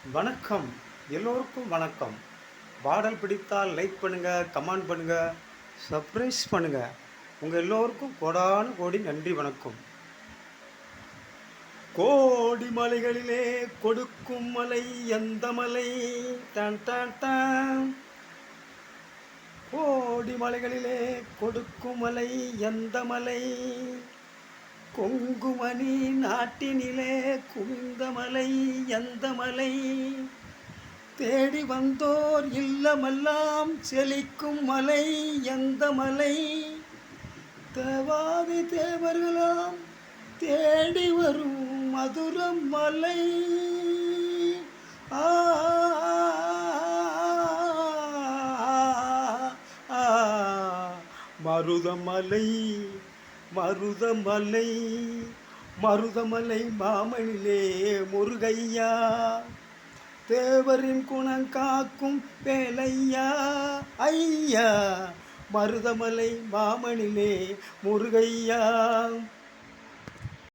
வணக்கம். எல்லோருக்கும் வணக்கம். பாடல் பிடித்தால் லைக் பண்ணுங்க, கமெண்ட் பண்ணுங்க, சப்ஸ்கிரைப் பண்ணுங்க. உங்க எல்லோருக்கும் கோடான கோடி நன்றி வணக்கம். கோடி மலைகளிலே கொடுக்கும் மலை எந்த மலை? டான் டான் டான். கோடி மலைகளிலே கொடுக்கும் மலை எந்த மலை? கொங்குமணி நாட்டினிலே குவிந்த மலை எந்த மலை? தேடி வந்தோர் இல்லமெல்லாம் செழிக்கும் மலை எந்த மலை? தேவாதி தேவர்களாம் தேடி வரும் மதுரம் மலை. ஆ மருதமலை மருதமலை மருதமலை மாமணிலே முருகையா, தேவரின் குணம் காக்கும் வேலையா ஐயா. மருதமலை மாமணிலே முருகையா.